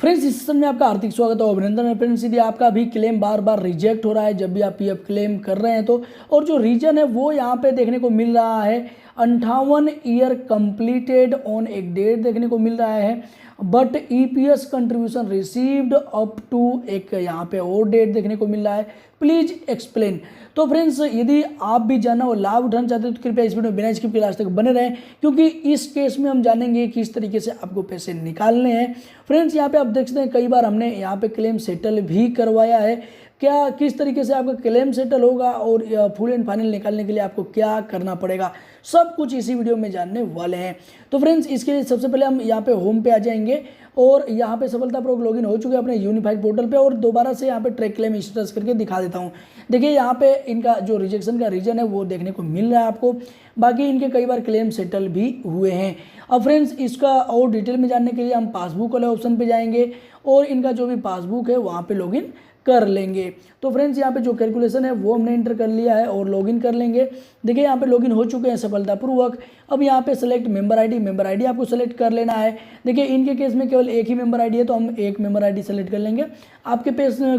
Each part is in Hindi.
फ्रेंड्स, इस सेशन में आपका हार्दिक स्वागत और अभिनंदन है। फ्रेंड्स, यदि आपका भी क्लेम बार बार रिजेक्ट हो रहा है जब भी आप पीएफ क्लेम कर रहे हैं तो, और जो रीजन है वो यहाँ पे देखने को मिल रहा है 58 ईयर कंप्लीटेड ऑन एक डेट देखने को मिल रहा है, but EPS contribution received up to एक यहाँ पे और डेट देखने को मिल रहा है, प्लीज एक्सप्लेन। तो फ्रेंड्स, यदि आप भी जानना और लाभ उठाना चाहते हैं तो कृपया इस वीडियो में बिना स्किप के लास्ट तक बने रहें, क्योंकि इस केस में हम जानेंगे किस तरीके से आपको पैसे निकालने हैं। फ्रेंड्स, यहाँ पे आप देख सकते हैं कई बार हमने यहाँ पे क्लेम सेटल भी करवाया है। क्या किस तरीके से आपका क्लेम सेटल होगा और फुल एंड फाइनल निकालने के लिए आपको क्या करना पड़ेगा, सब कुछ इसी वीडियो में जानने वाले हैं। तो फ्रेंड्स, इसके लिए सबसे पहले हम यहाँ पे होम पे आ जाएंगे और यहाँ पे सफलतापूर्वक लॉगिन हो चुके हैं अपने यूनिफाइड पोर्टल पे, और दोबारा से यहाँ पे ट्रैक क्लेम स्टेटस करके दिखा देता हूँ। देखिए, यहाँ पे इनका जो रिजेक्शन का रीजन है वो देखने को मिल रहा है आपको, बाकी इनके कई बार क्लेम सेटल भी हुए हैं। अब फ्रेंड्स, इसका और डिटेल में जानने के लिए हम पासबुक वाले ऑप्शन पे जाएंगे और इनका जो भी पासबुक है वहाँ पे लॉगिन कर लेंगे। तो फ्रेंड्स, यहाँ पे जो कैलकुलेशन है वो हमने एंटर कर लिया है और लॉगिन कर लेंगे। देखिए, यहाँ पे लॉगिन हो चुके हैं सफलतापूर्वक। अब यहाँ पे सेलेक्ट मेंबर आईडी आपको सेलेक्ट कर लेना है। देखिए, इनके केस में केवल एक ही मेंबर आईडी है तो हम एक मेंबर आईडी सेलेक्ट कर लेंगे। आपके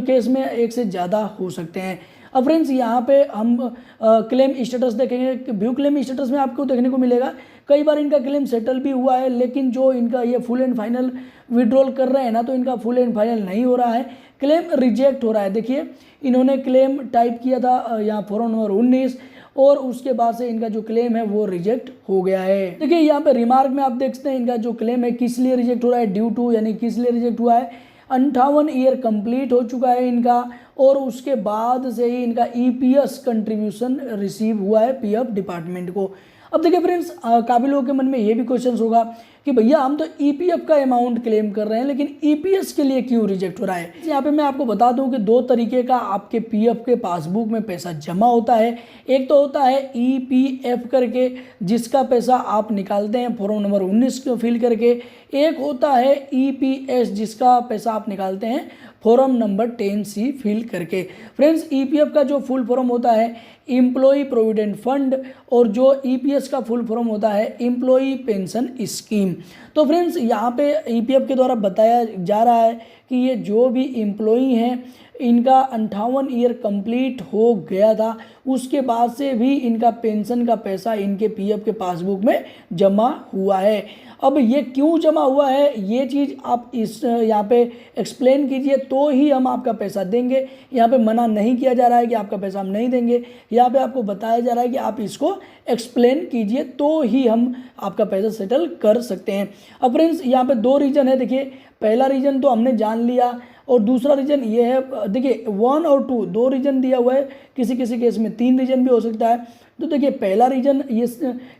केस में एक से ज़्यादा हो सकते हैं। अब फ्रेंड्स, यहाँ पे हम क्लेम स्टेटस देखेंगे। व्यू क्लेम स्टेटस में आपको देखने को मिलेगा कई बार इनका क्लेम सेटल भी हुआ है, लेकिन जो इनका ये फुल एंड फाइनल विड्रॉल कर रहे हैं ना, तो इनका फुल एंड फाइनल नहीं हो रहा है, क्लेम रिजेक्ट हो रहा है। देखिए, इन्होंने क्लेम टाइप किया था यहाँ फॉर्म नंबर 19 और उसके बाद से इनका जो क्लेम है वो रिजेक्ट हो गया है। देखिए, यहाँ पे रिमार्क में आप देख सकते हैं इनका जो क्लेम है किस लिए रिजेक्ट हो रहा है, ड्यू टू यानी किस लिए रिजेक्ट हुआ है। 58 ईयर कंप्लीट हो चुका है इनका, और उसके बाद से ही इनका ईपीएस कंट्रीब्यूशन रिसीव हुआ है पीएफ डिपार्टमेंट को। अब देखिए फ्रेंड्स, काफ़ी लोगों के मन में ये भी क्वेश्चन होगा कि भैया हम तो ईपीएफ का अमाउंट क्लेम कर रहे हैं लेकिन ईपीएस के लिए क्यों रिजेक्ट हो रहा है। यहाँ पे मैं आपको बता दूं कि दो तरीके का आपके पीएफ के पासबुक में पैसा जमा होता है। एक तो होता है ईपीएफ करके, जिसका पैसा आप निकालते हैं फॉर्म नंबर 19 को फिल करके। एक होता है ईपीएस, जिसका पैसा आप निकालते हैं फॉर्म नंबर 10C फिल करके। फ्रेंड्स, ईपीएफ का जो फुल फॉर्म होता है एम्प्लॉय प्रोविडेंट फंड, और जो ईपीएस का फुल फॉर्म होता है एम्प्लॉय पेंशन स्कीम। तो फ्रेंड्स, यहाँ पे ईपीएफ के द्वारा बताया जा रहा है कि ये जो भी एम्प्लॉई हैं इनका 58 ईयर कंप्लीट हो गया था, उसके बाद से भी इनका पेंशन का पैसा इनके पीएफ के पासबुक में जमा हुआ है। अब ये क्यों जमा हुआ है ये चीज़ आप इस यहाँ पे एक्सप्लेन कीजिए तो ही हम आपका पैसा देंगे। यहाँ पे मना नहीं किया जा रहा है कि आपका पैसा हम नहीं देंगे, यहाँ पे आपको बताया जा रहा है कि आप इसको एक्सप्लेन कीजिए तो ही हम आपका पैसा सेटल कर सकते हैं। अब फ्रेंड्स, यहाँ पे दो रीज़न है। देखिए, पहला रीज़न तो हमने जान लिया और दूसरा रीज़न ये है, देखिए 1 और 2 दो रीज़न दिया हुआ है, किसी किसी केस में 3 रीज़न भी हो सकता है। तो देखिए, पहला रीज़न ये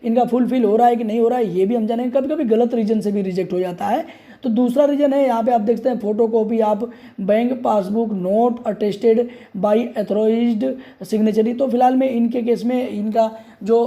इनका फुलफिल हो रहा है कि नहीं हो रहा है ये भी हम जानेंगे। कभी कभी गलत रीज़न से भी रिजेक्ट हो जाता है। तो दूसरा रीज़न है, यहाँ पे आप देखते हैं फोटो कॉपी आप bank passbook note attested bye authorised signatory. तो फिलहाल में इनके केस में इनका जो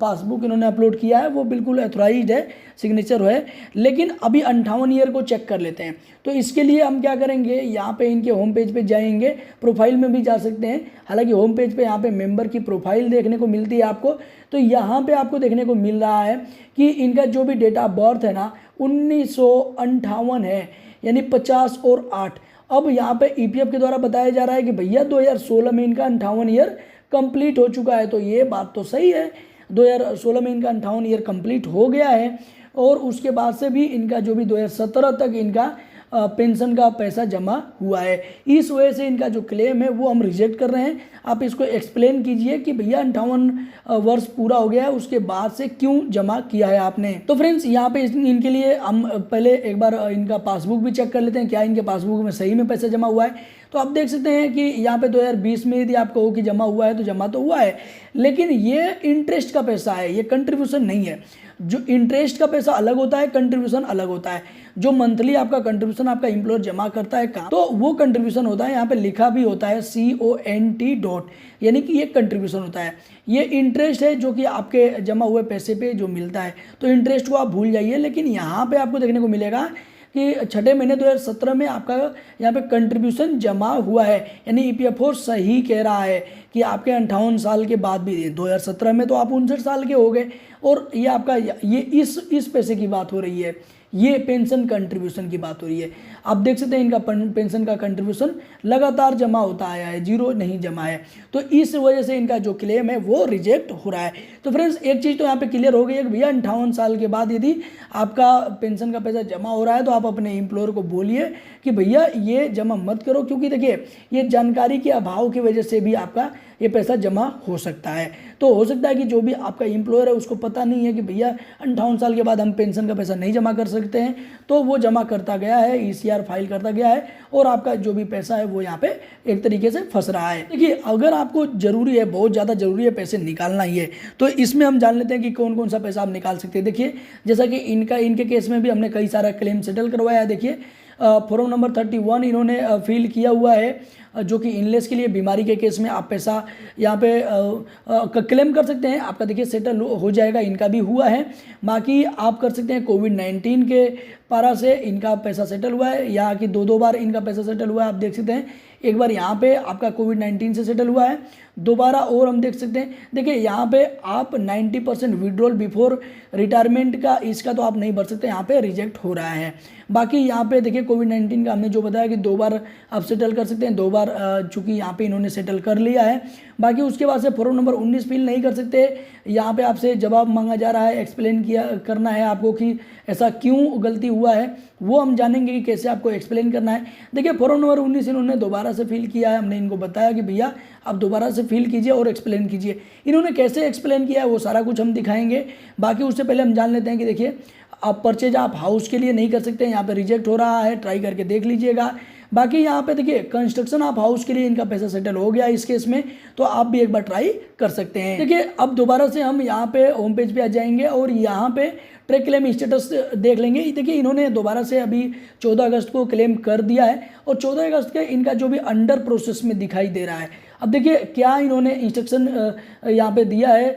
पासबुक इन्होंने अपलोड किया है वो बिल्कुल एथोराइज्ड है, सिग्नेचर है, लेकिन अभी 58 ईयर को चेक कर लेते हैं। तो इसके लिए हम क्या करेंगे, यहाँ पे इनके होम पेज पे जाएंगे, प्रोफाइल में भी जा सकते हैं। हालांकि होम पेज पे यहाँ पे मेंबर की प्रोफाइल देखने को मिलती है आपको। तो यहाँ पे आपको देखने को मिल रहा है कि इनका जो भी डेट ऑफ बर्थ है ना 1958 है, यानी 50 और 8। अब यहाँ पे ईपीएफ के द्वारा बताया जा रहा है कि भैया 2016 में इनका 58 ईयर कंप्लीट हो चुका है। तो ये बात तो सही है, 2016 में इनका 58 ईयर कंप्लीट हो गया है, और उसके बाद से भी इनका जो भी 2017 तक इनका पेंशन का पैसा जमा हुआ है। इस वजह से इनका जो क्लेम है वो हम रिजेक्ट कर रहे हैं। आप इसको एक्सप्लेन कीजिए कि भैया 58 वर्ष पूरा हो गया है उसके बाद से क्यों जमा किया है आपने। तो फ्रेंड्स, यहाँ पे इनके लिए हम पहले एक बार इनका पासबुक भी चेक कर लेते हैं, क्या इनके पासबुक में सही में पैसा जमा हुआ है। तो आप देख सकते हैं कि यहाँ पे 2020 में यदि आप कहो कि जमा हुआ है तो जमा तो हुआ है, लेकिन ये इंटरेस्ट का पैसा है, ये कंट्रीब्यूशन नहीं है। जो इंटरेस्ट का पैसा अलग होता है, कंट्रीब्यूशन अलग होता है। जो मंथली आपका कंट्रीब्यूशन आपका एम्प्लॉयर जमा करता है काम, तो वो कंट्रीब्यूशन होता है। यहाँ पे लिखा भी होता है CONT डॉट, यानी कि ये कंट्रीब्यूशन होता है। ये इंटरेस्ट है जो कि आपके जमा हुए पैसे पे जो मिलता है। तो इंटरेस्ट को आप भूल जाइए, लेकिन यहाँ पे आपको देखने को मिलेगा कि छठे महीने 2017 में आपका यहाँ पे कंट्रीब्यूशन जमा हुआ है, यानी ईपीएफओ सही कह रहा है कि आपके 58 साल के बाद भी 2017 में तो आप 59 साल के हो गए, और ये आपका ये इस पैसे की बात हो रही है, ये पेंशन कंट्रीब्यूशन की बात हो रही है। आप देख सकते हैं इनका पेंशन का कंट्रीब्यूशन लगातार जमा होता आया है, जीरो नहीं जमा है, तो इस वजह से इनका जो क्लेम है वो रिजेक्ट हो रहा है। तो फ्रेंड्स एक चीज़ तो यहाँ पे क्लियर हो गई है कि भैया 58 साल के बाद यदि आपका पेंशन का पैसा जमा हो रहा है तो आप अपने एम्प्लॉयर को बोलिए कि भैया ये जमा मत करो, क्योंकि देखिए ये जानकारी के अभाव की वजह से भी आपका ये पैसा जमा हो सकता है। तो हो सकता है कि जो भी आपका एम्प्लॉयर है उसको पता नहीं है कि भैया 58 साल के बाद हम पेंशन का पैसा नहीं जमा कर सकते हैं, तो वो जमा करता गया है, ECR फाइल करता गया है और आपका जो भी पैसा है वो यहाँ पे एक तरीके से फंस रहा है। देखिए अगर आपको जरूरी है, बहुत ज़्यादा जरूरी है, पैसे निकालना ही है, तो इसमें हम जान लेते हैं कि कौन कौन सा पैसा आप निकाल सकते हैं। देखिए जैसा कि इनके केस में भी हमने कई सारा क्लेम सेटल करवाया है। देखिए फॉर्म नंबर 31 इन्होंने फिल किया हुआ है, जो कि इनलेस के लिए बीमारी के केस में आप पैसा यहाँ पे क्लेम कर सकते हैं, आपका देखिए सेटल हो जाएगा, इनका भी हुआ है। बाकी आप कर सकते हैं कोविड-19 के पारा से इनका पैसा सेटल हुआ है, यहाँ की दो बार इनका पैसा सेटल हुआ है। आप देख सकते हैं एक बार यहाँ पे आपका कोविड-19 से सेटल हुआ है, दोबारा और हम देख सकते हैं। देखिए यहाँ पे आप 90% विड्रॉल बिफोर रिटायरमेंट का इसका तो आप नहीं भर सकते, यहाँ पे रिजेक्ट हो रहा है। बाकी यहाँ पे देखिए कोविड-19 का हमने जो बताया कि 2 बार आप सेटल कर सकते हैं, 2 बार चूँकि यहाँ पे इन्होंने सेटल कर लिया है। बाकी उसके बाद से फॉर्म नंबर 19 फिल नहीं कर सकते, यहाँ पे आपसे जवाब मांगा जा रहा है, एक्सप्लेन करना है आपको कि ऐसा क्यों गलती हुआ है, वो हम जानेंगे कि कैसे आपको एक्सप्लेन करना है। देखिए फॉर्म नंबर 19 इन्होंने दोबारा से फिल किया है, हमने इनको बताया कि भैया आप दोबारा से फिल कीजिए और एक्सप्लेन कीजिए। इन्होंने कैसे एक्सप्लेन किया है वो सारा कुछ हम दिखाएंगे। बाकी उससे पहले हम जान लेते हैं कि देखिए आप परचेज आप हाउस के लिए नहीं कर सकते, यहाँ पे रिजेक्ट हो रहा है, ट्राई करके देख लीजिएगा। बाकी यहाँ पे देखिए कंस्ट्रक्शन ऑफ हाउस के लिए इनका पैसा सेटल हो गया इस केस में, तो आप भी एक बार ट्राई कर सकते हैं। देखिए अब दोबारा से हम यहाँ पे होम पेज पे आ जाएंगे और यहाँ पे ट्रैक क्लेम स्टेटस देख लेंगे। देखिए इन्होंने दोबारा से अभी 14 अगस्त को क्लेम कर दिया है और 14 अगस्त के इनका जो भी अंडर प्रोसेस में दिखाई दे रहा है। अब देखिए क्या इन्होंने इंस्ट्रक्शन यहाँ पे दिया है,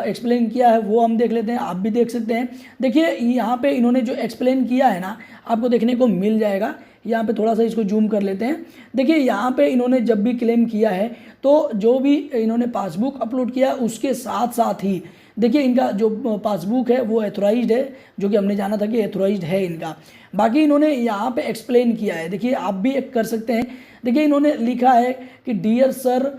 एक्सप्लेन किया है, वो हम देख लेते हैं, आप भी देख सकते हैं। देखिए यहाँ पे इन्होंने जो एक्सप्लेन किया है ना, आपको देखने को मिल जाएगा। यहाँ पे थोड़ा सा इसको जूम कर लेते हैं। देखिए यहाँ पे इन्होंने जब भी क्लेम किया है तो जो भी इन्होंने पासबुक अपलोड किया उसके साथ साथ ही देखिए इनका जो पासबुक है वो एथोराइज्ड है, जो कि हमने जाना था कि एथोराइज्ड है इनका। बाकी इन्होंने यहाँ पे एक्सप्लेन किया है, देखिए आप भी एक कर सकते हैं। देखिए इन्होंने लिखा है कि डियर सर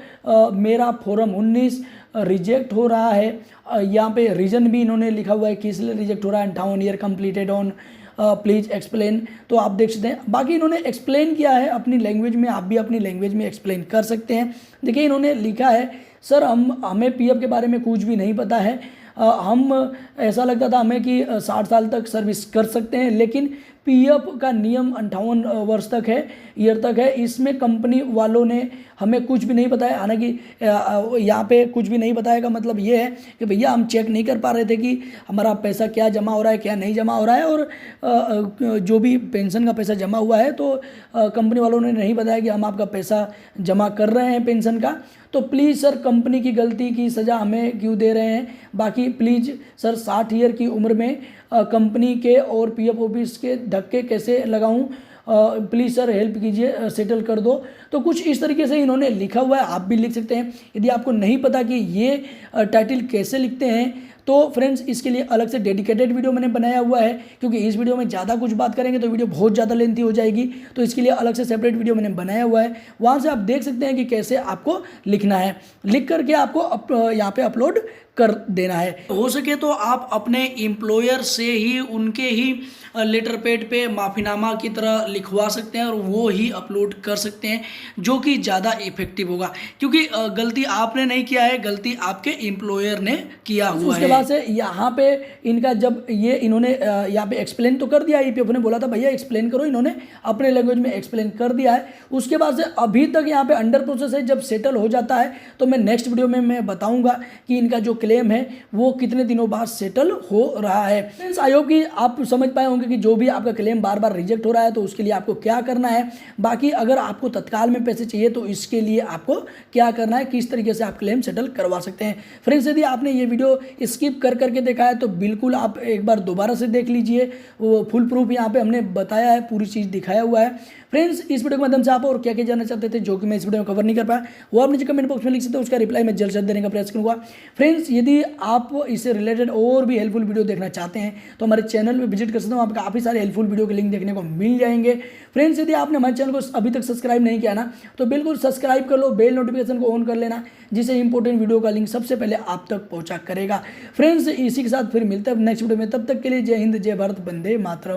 मेरा फॉर्म 19 रिजेक्ट हो रहा है। यहाँ पे रीज़न भी इन्होंने लिखा हुआ है कि इसलिए रिजेक्ट हो रहा है, 58 year completed on please explain, तो आप देख सकते हैं। बाकी इन्होंने एक्सप्लेन किया है अपनी लैंग्वेज में, आप भी अपनी लैंग्वेज में एक्सप्लेन कर सकते हैं। देखिए इन्होंने लिखा है सर हमें PF के बारे में कुछ भी नहीं पता है, हम ऐसा लगता था हमें कि 60 साल तक सर्विस कर सकते हैं, लेकिन PF का नियम 58 वर्ष तक है, ईयर तक है, इसमें कंपनी वालों ने हमें कुछ भी नहीं बताया। हालांकि यहाँ पे कुछ भी नहीं बताया का मतलब ये है कि भैया हम चेक नहीं कर पा रहे थे कि हमारा पैसा क्या जमा हो रहा है क्या नहीं जमा हो रहा है, और जो भी पेंशन का पैसा जमा हुआ है तो कंपनी वालों ने नहीं बताया कि हम आपका पैसा जमा कर रहे हैं पेंशन का। तो प्लीज़ सर कंपनी की गलती की सज़ा हमें क्यों दे रहे हैं। बाकी प्लीज़ सर 60 ईयर की उम्र में कंपनी के और PF ऑफिस के धक्के कैसे लगाऊं, प्लीज़ सर हेल्प कीजिए, सेटल कर दो। तो कुछ इस तरीके से इन्होंने लिखा हुआ है, आप भी लिख सकते हैं। यदि आपको नहीं पता कि ये टाइटल कैसे लिखते हैं तो फ्रेंड्स इसके लिए अलग से डेडिकेटेड वीडियो मैंने बनाया हुआ है, क्योंकि इस वीडियो में ज़्यादा कुछ बात करेंगे तो वीडियो बहुत ज़्यादा लेंथी हो जाएगी, तो इसके लिए अलग से सेपरेट वीडियो मैंने बनाया हुआ है। वहाँ से आप देख सकते हैं कि कैसे आपको लिखना है, लिख करके आपको यहाँ पे अपलोड कर देना है। हो सके तो आप अपने एम्प्लॉयर से ही उनके ही लेटर पैड पे माफ़ीनामा की तरह लिखवा सकते हैं और वो ही अपलोड कर सकते हैं, जो कि ज़्यादा इफेक्टिव होगा, क्योंकि गलती आपने नहीं किया है, गलती आपके एम्प्लॉयर ने किया हुआ है। उसके बाद से यहाँ पे इनका जब ये इन्होंने यहाँ पे एक्सप्लेन तो कर दिया, EPF ने बोला था भैया एक्सप्लेन करो, इन्होंने अपने लैंग्वेज में एक्सप्लेन कर दिया है। उसके बाद से अभी तक यहाँ पे अंडर प्रोसेस है, जब सेटल हो जाता है तो मैं नेक्स्ट वीडियो में मैं बताऊँगा कि इनका जो क्लेम है वो कितने दिनों बाद सेटल हो रहा है। फ्रेंड्स आई होप कि आप समझ पाए होंगे कि जो भी आपका क्लेम बार बार रिजेक्ट हो रहा है तो उसके लिए आपको क्या करना है। बाकी अगर आपको तत्काल में पैसे चाहिए तो इसके लिए आपको क्या करना है, किस तरीके से आप क्लेम सेटल करवा सकते हैं। फ्रेंड्स यदि आपने ये वीडियो स्किप स्किप कर करके देखा है तो बिल्कुल आप एक बार दोबारा से देख लीजिए, वो फुल प्रूफ यहाँ पे हमने बताया है, पूरी चीज़ दिखाया हुआ है। फ्रेंड्स इस वीडियो के माध्यम से आप और क्या क्या जानना चाहते थे जो कि मैं इस वीडियो में कवर नहीं कर पाया, वो आप नीचे कमेंट बॉक्स में लिख सकते हो, उसका रिप्लाई मैं जल्द से जल्द देने का प्रयास करूँगा। फ्रेंड्स यदि आप इससे रिलेटेड और भी हेल्पफुल वीडियो देखना चाहते हैं तो हमारे चैनल में विजिट कर सकते हो, वहाँ पर काफ़ी सारे हेल्पफुल वीडियो के लिंक देखने को मिल जाएंगे। फ्रेंड्स यदि आपने हमारे चैनल को अभी तक सब्सक्राइब नहीं किया ना तो बिल्कुल सब्सक्राइब कर लो, बेल नोटिफिकेशन को ऑन कर लेना, जिससे इंपॉर्टेंट वीडियो का लिंक सबसे पहले आप तक पहुंचा करेगा। फ्रेंड्स इसी के साथ फिर मिलते हैं नेक्स्ट वीडियो में, तब तक के लिए जय हिंद, जय भारत, वंदे मातरम।